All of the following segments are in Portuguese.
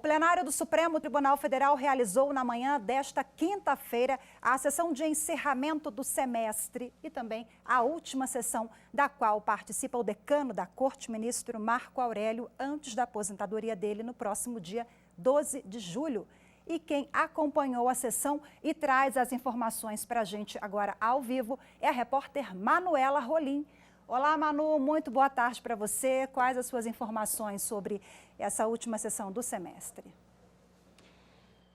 plenário do Supremo Tribunal Federal realizou na manhã desta quinta-feira a sessão de encerramento do semestre e também a última sessão da qual participa o decano da Corte, ministro Marco Aurélio, antes da aposentadoria dele no próximo dia 12 de julho. E quem acompanhou a sessão e traz as informações para a gente agora ao vivo é a repórter Manuela Rolim. Olá, Manu, muito boa tarde para você. Quais as suas informações sobre essa última sessão do semestre?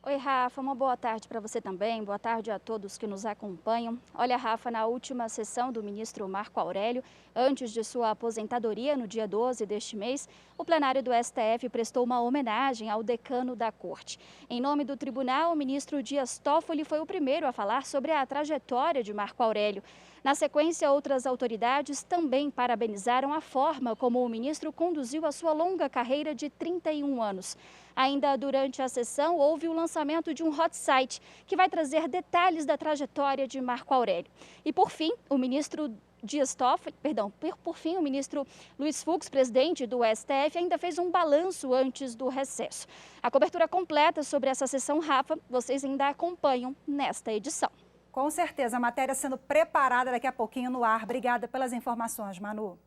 Oi, Rafa, uma boa tarde para você também, boa tarde a todos que nos acompanham. Olha, Rafa, na última sessão do ministro Marco Aurélio, antes de sua aposentadoria no dia 12 deste mês, o plenário do STF prestou uma homenagem ao decano da Corte. Em nome do tribunal, o ministro Dias Toffoli foi o primeiro a falar sobre a trajetória de Marco Aurélio. Na sequência, outras autoridades também parabenizaram a forma como o ministro conduziu a sua longa carreira de 31 anos. Ainda durante a sessão, houve o lançamento de um hot site que vai trazer detalhes da trajetória de Marco Aurélio. E, por fim, o ministro o ministro Luiz Fux, presidente do STF, ainda fez um balanço antes do recesso. A cobertura completa sobre essa sessão, Rafa, vocês ainda acompanham nesta edição. Com certeza, a matéria sendo preparada daqui a pouquinho no ar. Obrigada pelas informações, Manu.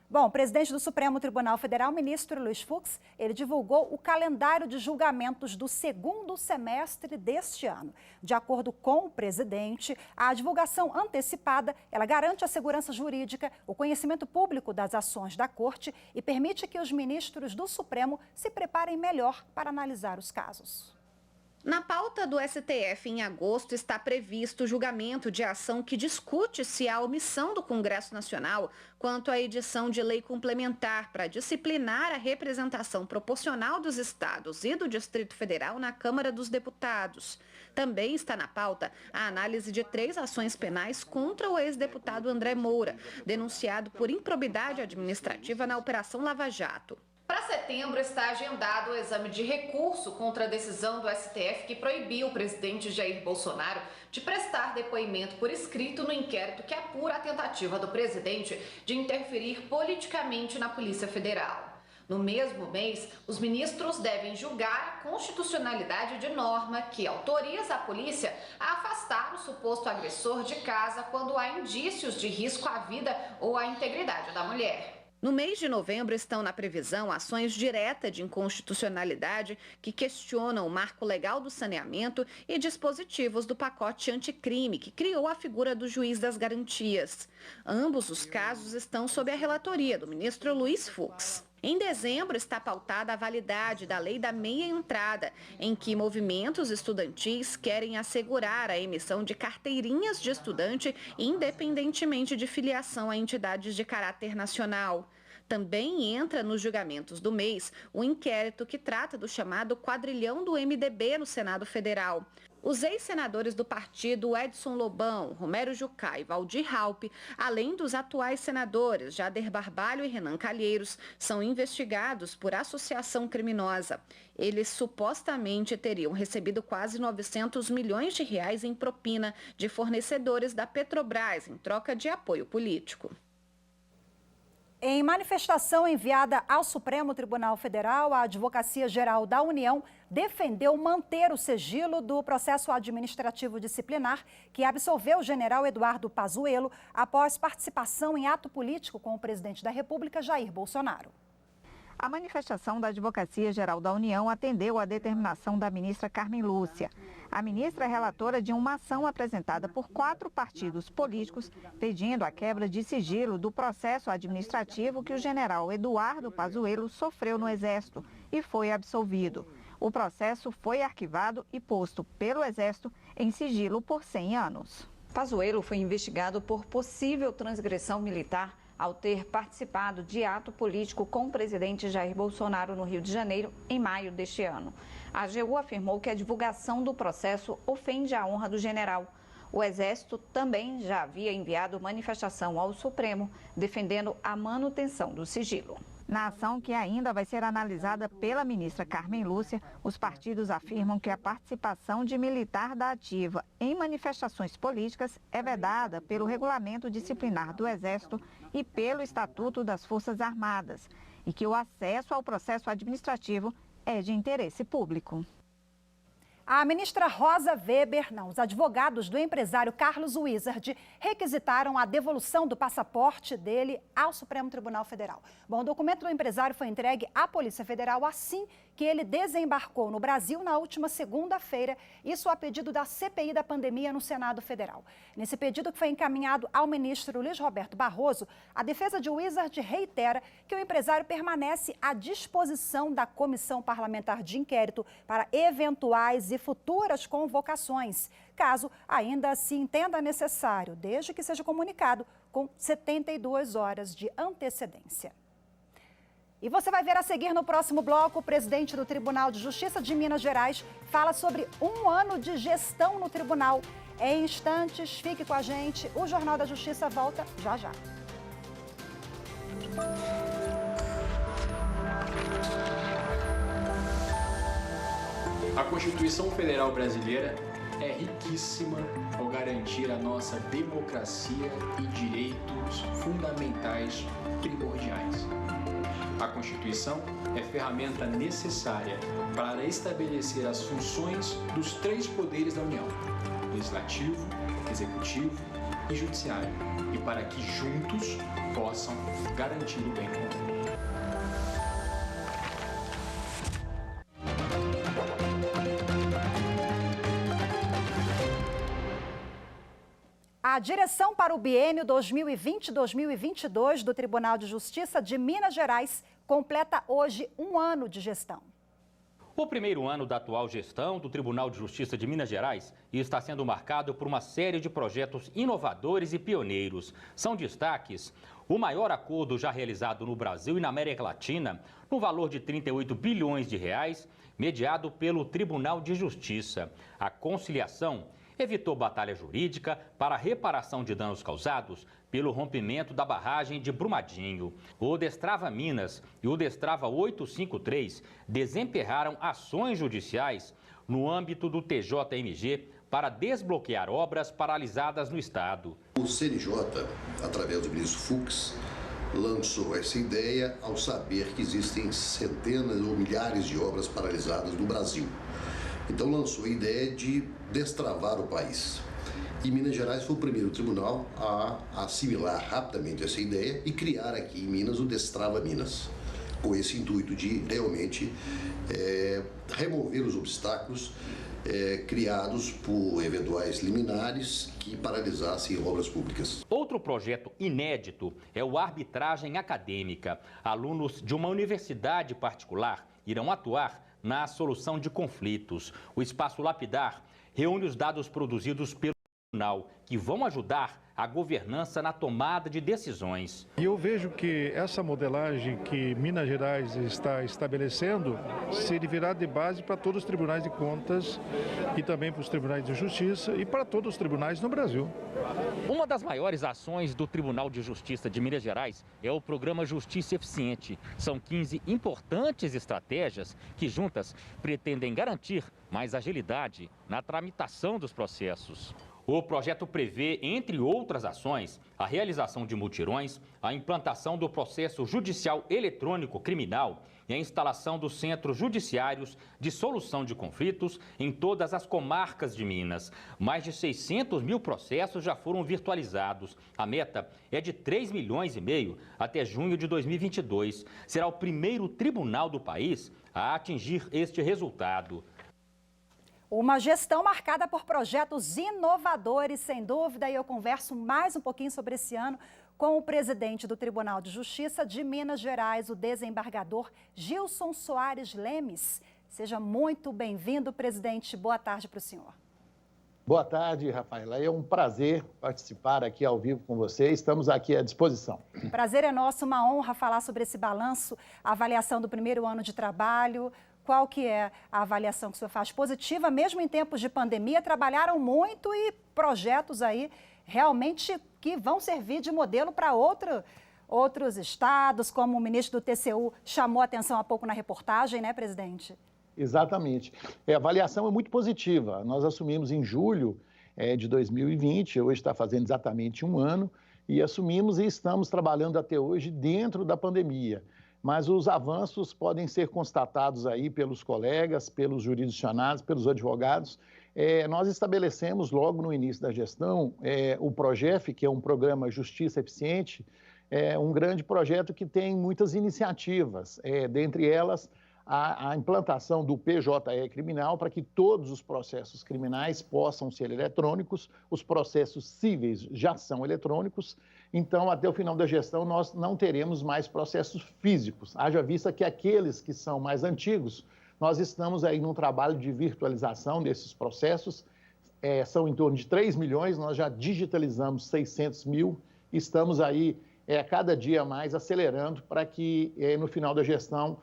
Bom, o presidente do Supremo Tribunal Federal, ministro Luiz Fux, ele divulgou o calendário de julgamentos do segundo semestre deste ano. De acordo com o presidente, a divulgação antecipada, ela garante a segurança jurídica, o conhecimento público das ações da Corte e permite que os ministros do Supremo se preparem melhor para analisar os casos. Na pauta do STF, em agosto, está previsto o julgamento de ação que discute se a omissão do Congresso Nacional quanto à edição de lei complementar para disciplinar a representação proporcional dos estados e do Distrito Federal na Câmara dos Deputados. Também está na pauta a análise de 3 ações penais contra o ex-deputado André Moura, denunciado por improbidade administrativa na Operação Lava Jato. Para setembro está agendado o exame de recurso contra a decisão do STF que proibiu o presidente Jair Bolsonaro de prestar depoimento por escrito no inquérito que apura a tentativa do presidente de interferir politicamente na Polícia Federal. No mesmo mês, os ministros devem julgar a constitucionalidade de norma que autoriza a polícia a afastar o suposto agressor de casa quando há indícios de risco à vida ou à integridade da mulher. No mês de novembro estão na previsão ações diretas de inconstitucionalidade que questionam o marco legal do saneamento e dispositivos do pacote anticrime, que criou a figura do juiz das garantias. Ambos os casos estão sob a relatoria do ministro Luiz Fux. Em dezembro está pautada a validade da lei da meia entrada, em que movimentos estudantis querem assegurar a emissão de carteirinhas de estudante independentemente de filiação a entidades de caráter nacional. Também entra nos julgamentos do mês o inquérito que trata do chamado quadrilhão do MDB no Senado Federal. Os ex-senadores do partido Edson Lobão, Romero Jucá e Valdir Raupp, além dos atuais senadores Jader Barbalho e Renan Calheiros, são investigados por associação criminosa. Eles supostamente teriam recebido quase 900 milhões de reais em propina de fornecedores da Petrobras em troca de apoio político. Em manifestação enviada ao Supremo Tribunal Federal, a Advocacia Geral da União defendeu manter o sigilo do processo administrativo disciplinar que absolveu o general Eduardo Pazuello após participação em ato político com o presidente da República, Jair Bolsonaro. A manifestação da Advocacia Geral da União atendeu à determinação da ministra Carmen Lúcia. A ministra é relatora de uma ação apresentada por 4 partidos políticos pedindo a quebra de sigilo do processo administrativo que o general Eduardo Pazuello sofreu no Exército e foi absolvido. O processo foi arquivado e posto pelo Exército em sigilo por 100 anos. Pazuello foi investigado por possível transgressão militar ao ter participado de ato político com o presidente Jair Bolsonaro no Rio de Janeiro em maio deste ano. A AGU afirmou que a divulgação do processo ofende a honra do general. O Exército também já havia enviado manifestação ao Supremo defendendo a manutenção do sigilo. Na ação, que ainda vai ser analisada pela ministra Carmen Lúcia, os partidos afirmam que a participação de militar da ativa em manifestações políticas é vedada pelo Regulamento Disciplinar do Exército e pelo Estatuto das Forças Armadas, e que o acesso ao processo administrativo é de interesse público. A ministra Rosa Weber, os advogados do empresário Carlos Wizard requisitaram a devolução do passaporte dele ao Supremo Tribunal Federal. Bom, o documento do empresário foi entregue à Polícia Federal assim que ele desembarcou no Brasil na última segunda-feira, isso a pedido da CPI da pandemia no Senado Federal. Nesse pedido que foi encaminhado ao ministro Luiz Roberto Barroso, a defesa de Wizard reitera que o empresário permanece à disposição da Comissão Parlamentar de Inquérito para eventuais e futuras convocações, caso ainda se entenda necessário, desde que seja comunicado com 72 horas de antecedência. E você vai ver a seguir no próximo bloco, o presidente do Tribunal de Justiça de Minas Gerais fala sobre 1 ano de gestão no tribunal. Em instantes, fique com a gente, o Jornal da Justiça volta já já. A Constituição Federal Brasileira é riquíssima ao garantir a nossa democracia e direitos fundamentais primordiais. A Constituição é ferramenta necessária para estabelecer as funções dos 3 poderes da União: Legislativo, Executivo e Judiciário, e para que juntos possam garantir o bem comum. A direção para o biênio 2020-2022 do Tribunal de Justiça de Minas Gerais completa hoje 1 ano de gestão. O primeiro ano da atual gestão do Tribunal de Justiça de Minas Gerais está sendo marcado por uma série de projetos inovadores e pioneiros. São destaques o maior acordo já realizado no Brasil e na América Latina, no valor de 38 bilhões de reais, mediado pelo Tribunal de Justiça. A conciliação evitou batalha jurídica para a reparação de danos causados pelo rompimento da barragem de Brumadinho. O Destrava Minas e o Destrava 853 desemperraram ações judiciais no âmbito do TJMG para desbloquear obras paralisadas no estado. O CNJ, através do ministro Fux, lançou essa ideia ao saber que existem centenas ou milhares de obras paralisadas no Brasil. Então lançou a ideia de destravar o país. E Minas Gerais foi o primeiro tribunal a assimilar rapidamente essa ideia e criar aqui em Minas o Destrava Minas, com esse intuito de realmente remover os obstáculos criados por eventuais liminares que paralisassem obras públicas. Outro projeto inédito é o Arbitragem Acadêmica. Alunos de uma universidade particular irão atuar na solução de conflitos. O Espaço Lapidar reúne os dados produzidos pelo tribunal, que vão ajudar a governança na tomada de decisões. E eu vejo que essa modelagem que Minas Gerais está estabelecendo servirá de base para todos os tribunais de contas e também para os tribunais de justiça e para todos os tribunais no Brasil. Uma das maiores ações do Tribunal de Justiça de Minas Gerais é o programa Justiça Eficiente. São 15 importantes estratégias que juntas pretendem garantir mais agilidade na tramitação dos processos. O projeto prevê, entre outras ações, a realização de mutirões, a implantação do processo judicial eletrônico criminal e a instalação dos centros judiciários de solução de conflitos em todas as comarcas de Minas. Mais de 600 mil processos já foram virtualizados. A meta é de 3,5 milhões até junho de 2022. Será o primeiro tribunal do país a atingir este resultado. Uma gestão marcada por projetos inovadores, sem dúvida, e eu converso mais um pouquinho sobre esse ano com o presidente do Tribunal de Justiça de Minas Gerais, o desembargador Gilson Soares Lemes. Seja muito bem-vindo, presidente. Boa tarde para o senhor. Boa tarde, Rafaela. É um prazer participar aqui ao vivo com você. Estamos aqui à disposição. Prazer é nosso, uma honra falar sobre esse balanço, a avaliação do primeiro ano de trabalho. Qual que é a avaliação que o senhor faz? Positiva, mesmo em tempos de pandemia, trabalharam muito e projetos aí realmente que vão servir de modelo para outros estados, como o ministro do TCU chamou a atenção há pouco na reportagem, né, presidente? Exatamente. A avaliação é muito positiva. Nós assumimos em julho de 2020, hoje está fazendo exatamente 1 ano, e assumimos e estamos trabalhando até hoje dentro da pandemia. mas os avanços podem ser constatados aí pelos colegas, pelos jurisdicionados, pelos advogados. Nós estabelecemos logo no início da gestão o PROGEF, que é um programa Justiça Eficiente, um grande projeto que tem muitas iniciativas, dentre elas a implantação do PJE criminal para que todos os processos criminais possam ser eletrônicos, os processos cíveis já são eletrônicos, então até o final da gestão nós não teremos mais processos físicos, haja vista que aqueles que são mais antigos, nós estamos aí num trabalho de virtualização desses processos, são em torno de 3 milhões, nós já digitalizamos 600 mil, estamos aí cada dia mais acelerando para que no final da gestão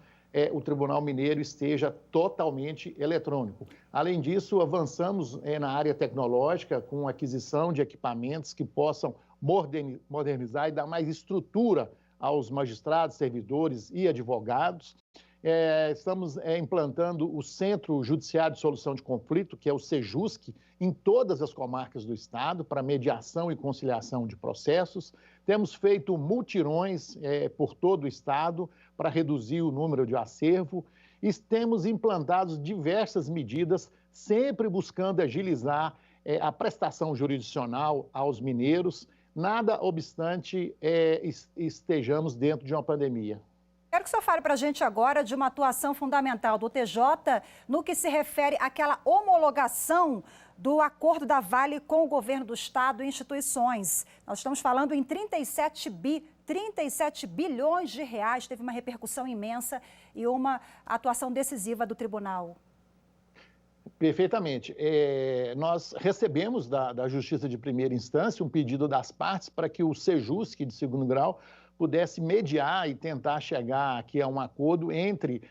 o Tribunal Mineiro esteja totalmente eletrônico. Além disso, avançamos na área tecnológica com aquisição de equipamentos que possam modernizar e dar mais estrutura aos magistrados, servidores e advogados. Estamos implantando o Centro Judiciário de Solução de Conflito, que é o CEJUSC, em todas as comarcas do Estado, para mediação e conciliação de processos. Temos feito mutirões por todo o Estado para reduzir o número de acervo e temos implantado diversas medidas, sempre buscando agilizar a prestação jurisdicional aos mineiros, nada obstante estejamos dentro de uma pandemia. Quero que o senhor fale para a gente agora de uma atuação fundamental do TJ no que se refere àquela homologação do acordo da Vale com o governo do Estado e instituições. Nós estamos falando em 37 bilhões de reais, teve uma repercussão imensa e uma atuação decisiva do tribunal. Perfeitamente. Nós recebemos da Justiça de Primeira Instância um pedido das partes para que o CEJUSC de segundo grau pudesse mediar e tentar chegar aqui a um acordo entre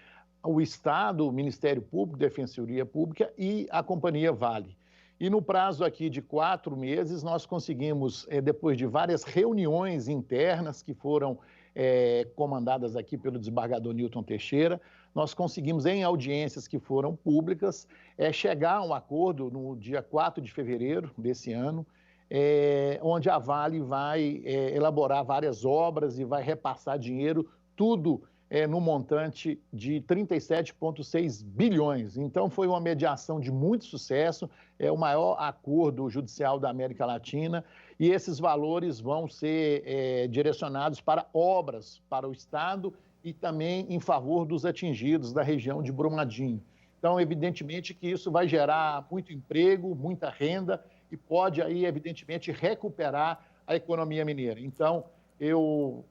o Estado, o Ministério Público, Defensoria Pública e a Companhia Vale. E no prazo aqui de 4 meses, nós conseguimos, depois de várias reuniões internas que foram comandadas aqui pelo desembargador Newton Teixeira, nós conseguimos, em audiências que foram públicas, chegar a um acordo no dia 4 de fevereiro desse ano, onde a Vale vai elaborar várias obras e vai repassar dinheiro, tudo no montante de 37,6 bilhões. Então, foi uma mediação de muito sucesso, é o maior acordo judicial da América Latina e esses valores vão ser direcionados para obras para o Estado e também em favor dos atingidos da região de Brumadinho. Então, evidentemente que isso vai gerar muito emprego, muita renda e pode aí, evidentemente, recuperar a economia mineira. Então, eu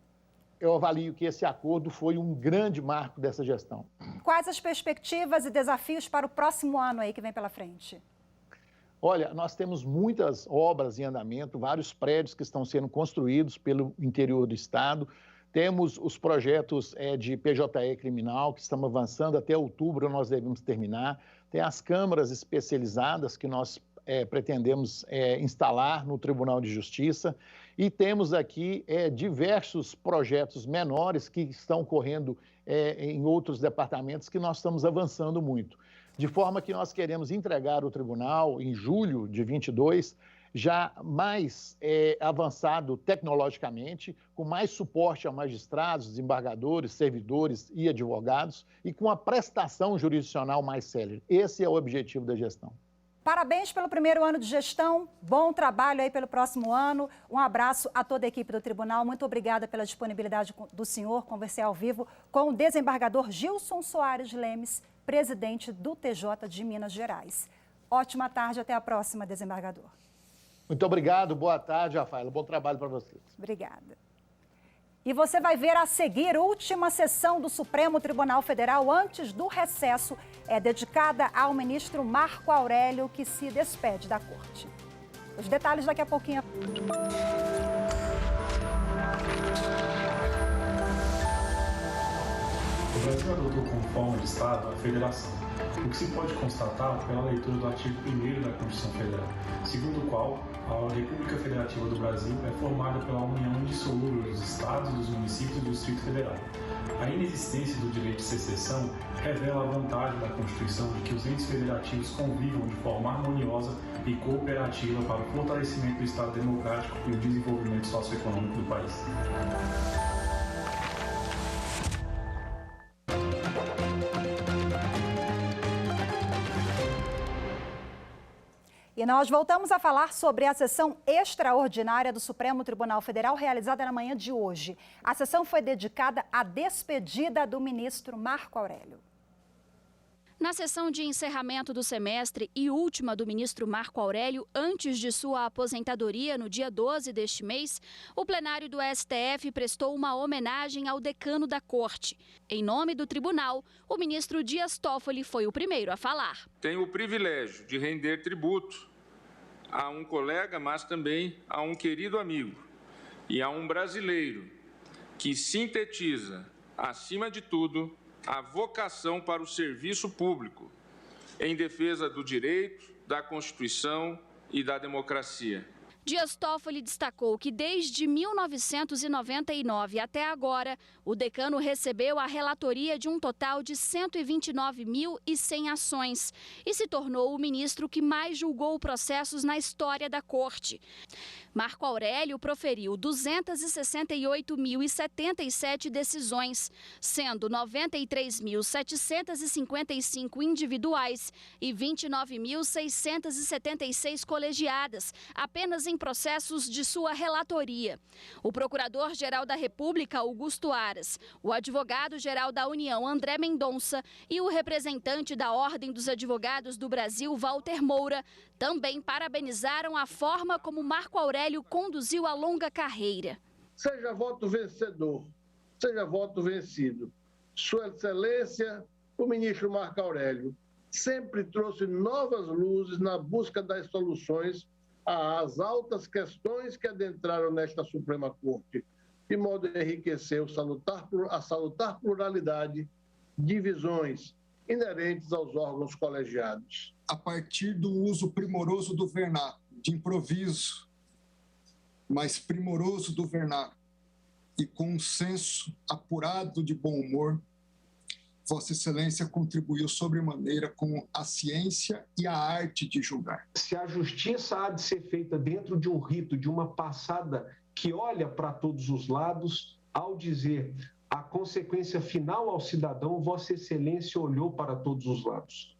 avalio que esse acordo foi um grande marco dessa gestão. Quais as perspectivas e desafios para o próximo ano aí que vem pela frente? Olha, nós temos muitas obras em andamento, vários prédios que estão sendo construídos pelo interior do Estado. Temos os projetos de PJE criminal, que estamos avançando, até outubro nós devemos terminar. Tem as câmaras especializadas que nós pretendemos instalar no Tribunal de Justiça e temos aqui diversos projetos menores que estão correndo em outros departamentos que nós estamos avançando muito. De forma que nós queremos entregar o Tribunal em julho de 22 já mais avançado tecnologicamente, com mais suporte a magistrados, desembargadores, servidores e advogados e com a prestação jurisdicional mais célere. Esse é o objetivo da gestão. Parabéns pelo primeiro ano de gestão, bom trabalho aí pelo próximo ano. Um abraço a toda a equipe do tribunal. Muito obrigada pela disponibilidade do senhor. Conversei ao vivo com o desembargador Gilson Soares Lemes, presidente do TJ de Minas Gerais. Ótima tarde, até a próxima, desembargador. Muito obrigado, boa tarde, Rafaela. Bom trabalho para vocês. Obrigada. E você vai ver a seguir a última sessão do Supremo Tribunal Federal antes do recesso. É dedicada ao ministro Marco Aurélio, que se despede da corte. Os detalhes daqui a pouquinho. O Brasil adotou como forma de Estado a federação, o que se pode constatar pela leitura do artigo 1º da Constituição Federal, segundo o qual a República Federativa do Brasil é formada pela união indissolúvel dos Estados, dos municípios e do Distrito Federal. A inexistência do direito de secessão revela a vontade da Constituição de que os entes federativos convivam de forma harmoniosa e cooperativa para o fortalecimento do Estado democrático e o desenvolvimento socioeconômico do país. E nós voltamos a falar sobre a sessão extraordinária do Supremo Tribunal Federal realizada na manhã de hoje. A sessão foi dedicada à despedida do ministro Marco Aurélio. Na sessão de encerramento do semestre e última do ministro Marco Aurélio, antes de sua aposentadoria no dia 12 deste mês, o plenário do STF prestou uma homenagem ao decano da Corte. Em nome do tribunal, o ministro Dias Toffoli foi o primeiro a falar. Tenho o privilégio de render tributo a um colega, mas também a um querido amigo e a um brasileiro que sintetiza, acima de tudo, a vocação para o serviço público, em defesa do direito, da Constituição e da democracia. Dias Toffoli destacou que desde 1999 até agora, o decano recebeu a relatoria de um total de 129.100 ações e se tornou o ministro que mais julgou processos na história da Corte. Marco Aurélio proferiu 268.077 decisões, sendo 93.755 individuais e 29.676 colegiadas, apenas em processos de sua relatoria. O Procurador-Geral da República, Augusto Aras, o Advogado-Geral da União, André Mendonça, e o representante da Ordem dos Advogados do Brasil, Walter Moura, também parabenizaram a forma como Marco Aurélio conduziu a longa carreira. Seja voto vencedor, seja voto vencido. Sua Excelência, o ministro Marco Aurélio, sempre trouxe novas luzes na busca das soluções às altas questões que adentraram nesta Suprema Corte, de modo a enriquecer a salutar pluralidade de visões inerentes aos órgãos colegiados. A partir do uso primoroso do vernáculo, de improviso, mas primoroso do vernáculo, e com um senso apurado de bom humor, Vossa Excelência contribuiu sobremaneira com a ciência e a arte de julgar. Se a justiça há de ser feita dentro de um rito, de uma passada que olha para todos os lados, ao dizer a consequência final ao cidadão, Vossa Excelência olhou para todos os lados,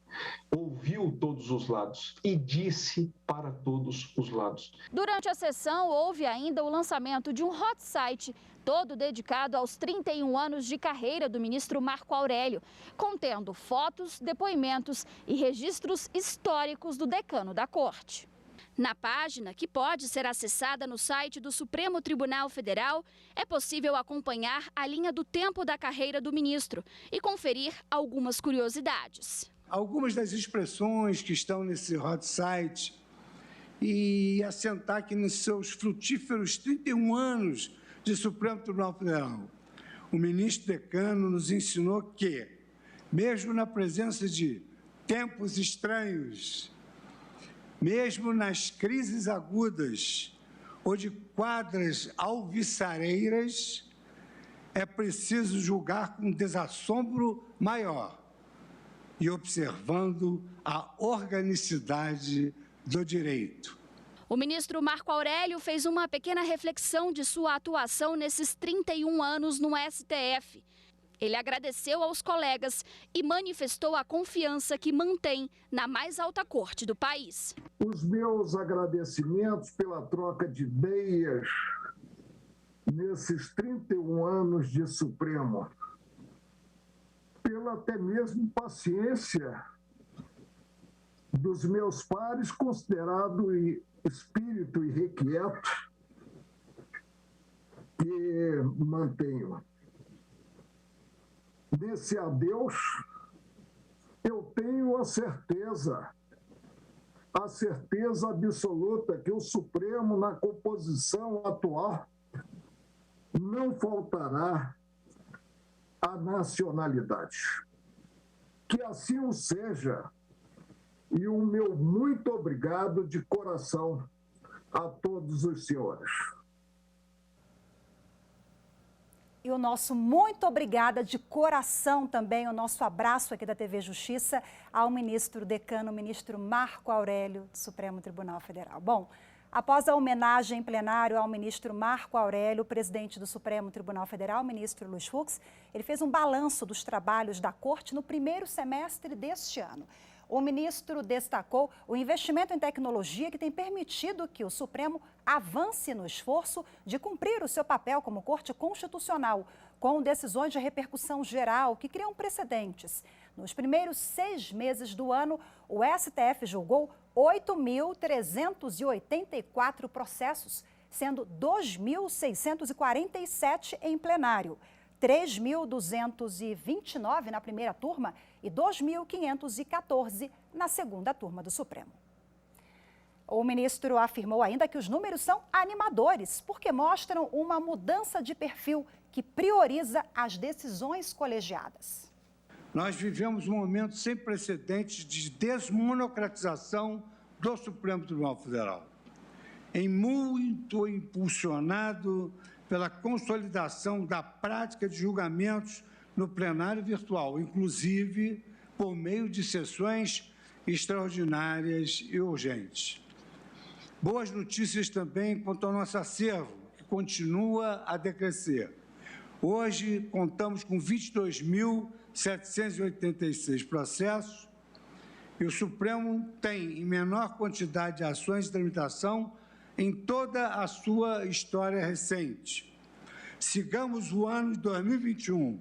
ouviu todos os lados e disse para todos os lados. Durante a sessão, houve ainda o lançamento de um hot site, todo dedicado aos 31 anos de carreira do ministro Marco Aurélio, contendo fotos, depoimentos e registros históricos do decano da Corte. Na página, que pode ser acessada no site do Supremo Tribunal Federal, é possível acompanhar a linha do tempo da carreira do ministro e conferir algumas curiosidades. Algumas das expressões que estão nesse hot site e assentar que nos seus frutíferos 31 anos de Supremo Tribunal Federal, o ministro decano nos ensinou que, mesmo na presença de tempos estranhos, mesmo nas crises agudas ou de quadras alviçareiras, é preciso julgar com desassombro maior e observando a organicidade do direito. O ministro Marco Aurélio fez uma pequena reflexão de sua atuação nesses 31 anos no STF. Ele agradeceu aos colegas e manifestou a confiança que mantém na mais alta corte do país. Os meus agradecimentos pela troca de ideias nesses 31 anos de Supremo, pela até mesmo paciência dos meus pares, considerado espírito irrequieto que mantenho. Nesse adeus, eu tenho a certeza absoluta que o Supremo, na composição atual, não faltará a nacionalidade. Que assim o seja, e o meu muito obrigado de coração a todos os senhores. E o nosso muito obrigada de coração também, o nosso abraço aqui da TV Justiça ao ministro decano, o ministro Marco Aurélio, do Supremo Tribunal Federal. Bom, após a homenagem em plenário ao ministro Marco Aurélio, presidente do Supremo Tribunal Federal, o ministro Luiz Fux, ele fez um balanço dos trabalhos da Corte no primeiro semestre deste ano. O ministro destacou o investimento em tecnologia que tem permitido que o Supremo avance no esforço de cumprir o seu papel como Corte Constitucional, com decisões de repercussão geral que criam precedentes. Nos primeiros 6 meses do ano, o STF julgou 8.384 processos, sendo 2.647 em plenário, 3.229 na primeira turma e 2.514 na segunda turma do Supremo. O ministro afirmou ainda que os números são animadores, porque mostram uma mudança de perfil que prioriza as decisões colegiadas. Nós vivemos um momento sem precedentes de desmonocratização do Supremo Tribunal Federal, em muito impulsionado pela consolidação da prática de julgamentos no plenário virtual, inclusive por meio de sessões extraordinárias e urgentes. Boas notícias também quanto ao nosso acervo, que continua a decrescer. Hoje, contamos com 22.786 processos e o Supremo tem em menor quantidade de ações de tramitação em toda a sua história recente. Sigamos o ano de 2021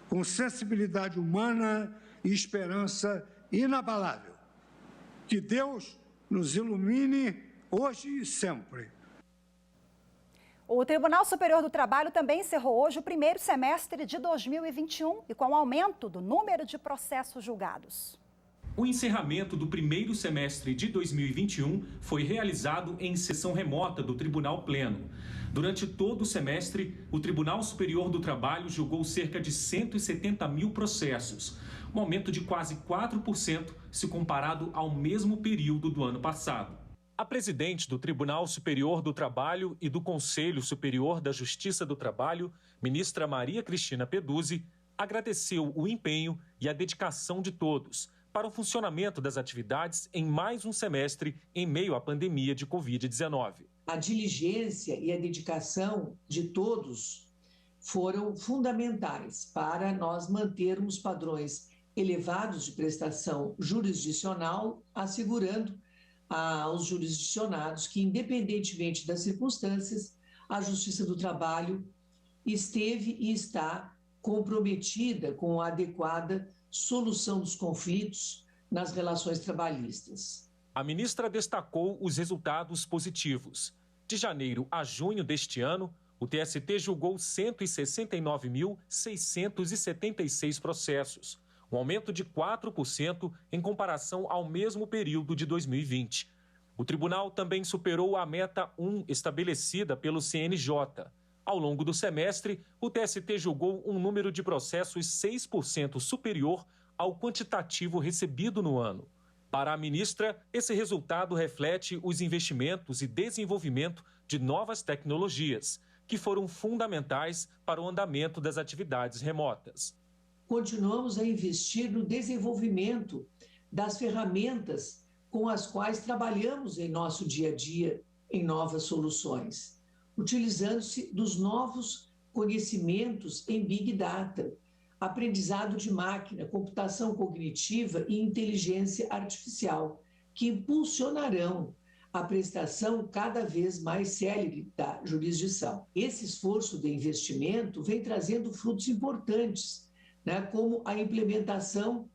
com sensibilidade humana e esperança inabalável. Que Deus nos ilumine hoje e sempre. O Tribunal Superior do Trabalho também encerrou hoje o primeiro semestre de 2021 e com o aumento do número de processos julgados. O encerramento do primeiro semestre de 2021 foi realizado em sessão remota do Tribunal Pleno. Durante todo o semestre, o Tribunal Superior do Trabalho julgou cerca de 170 mil processos, um aumento de quase 4% se comparado ao mesmo período do ano passado. A presidente do Tribunal Superior do Trabalho e do Conselho Superior da Justiça do Trabalho, ministra Maria Cristina Peduzzi, agradeceu o empenho e a dedicação de todos para o funcionamento das atividades em mais um semestre em meio à pandemia de Covid-19. A diligência e a dedicação de todos foram fundamentais para nós mantermos padrões elevados de prestação jurisdicional, assegurando aos jurisdicionados que, independentemente das circunstâncias, a Justiça do Trabalho esteve e está comprometida com a adequada solução dos conflitos nas relações trabalhistas. A ministra destacou os resultados positivos. De janeiro a junho deste ano, o TST julgou 169.676 processos, um aumento de 4% em comparação ao mesmo período de 2020. O tribunal também superou a meta 1 estabelecida pelo CNJ. Ao longo do semestre, o TST julgou um número de processos 6% superior ao quantitativo recebido no ano. Para a ministra, esse resultado reflete os investimentos e desenvolvimento de novas tecnologias, que foram fundamentais para o andamento das atividades remotas. Continuamos a investir no desenvolvimento das ferramentas com as quais trabalhamos em nosso dia a dia em novas soluções, utilizando-se dos novos conhecimentos em Big Data, aprendizado de máquina, computação cognitiva e inteligência artificial, que impulsionarão a prestação cada vez mais célere da jurisdição. Esse esforço de investimento vem trazendo frutos importantes, como a implementação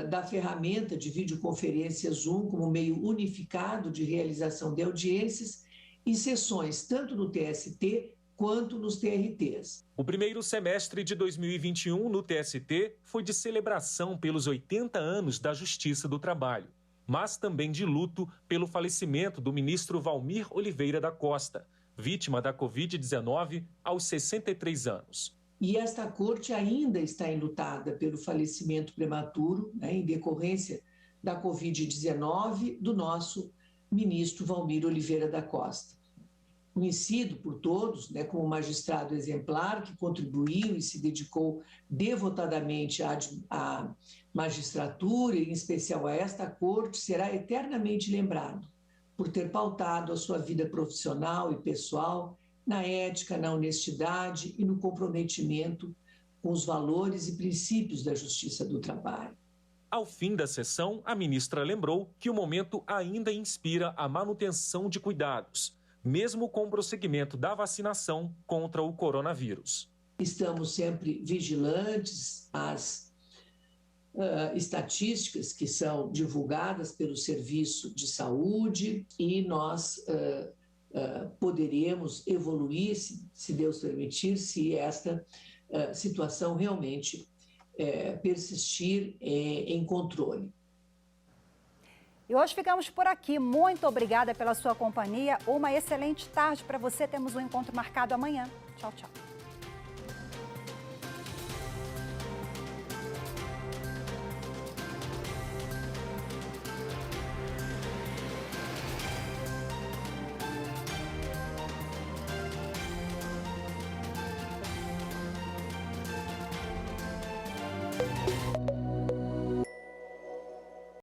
da ferramenta de videoconferência Zoom como meio unificado de realização de audiências e sessões tanto no TST quanto nos TRTs. O primeiro semestre de 2021 no TST foi de celebração pelos 80 anos da Justiça do Trabalho, mas também de luto pelo falecimento do ministro Valmir Oliveira da Costa, vítima da Covid-19 aos 63 anos. E esta corte ainda está enlutada pelo falecimento prematuro, em decorrência da Covid-19, do nosso ministro Valmir Oliveira da Costa. Conhecido por todos como magistrado exemplar que contribuiu e se dedicou devotadamente à magistratura, e em especial a esta corte, será eternamente lembrado por ter pautado a sua vida profissional e pessoal na ética, na honestidade e no comprometimento com os valores e princípios da Justiça do Trabalho. Ao fim da sessão, a ministra lembrou que o momento ainda inspira a manutenção de cuidados, mesmo com o prosseguimento da vacinação contra o coronavírus. Estamos sempre vigilantes às estatísticas que são divulgadas pelo Serviço de Saúde e nós poderemos evoluir, se Deus permitir, se esta situação realmente persistir em controle. E hoje ficamos por aqui. Muito obrigada pela sua companhia. Uma excelente tarde para você. Temos um encontro marcado amanhã. Tchau, tchau.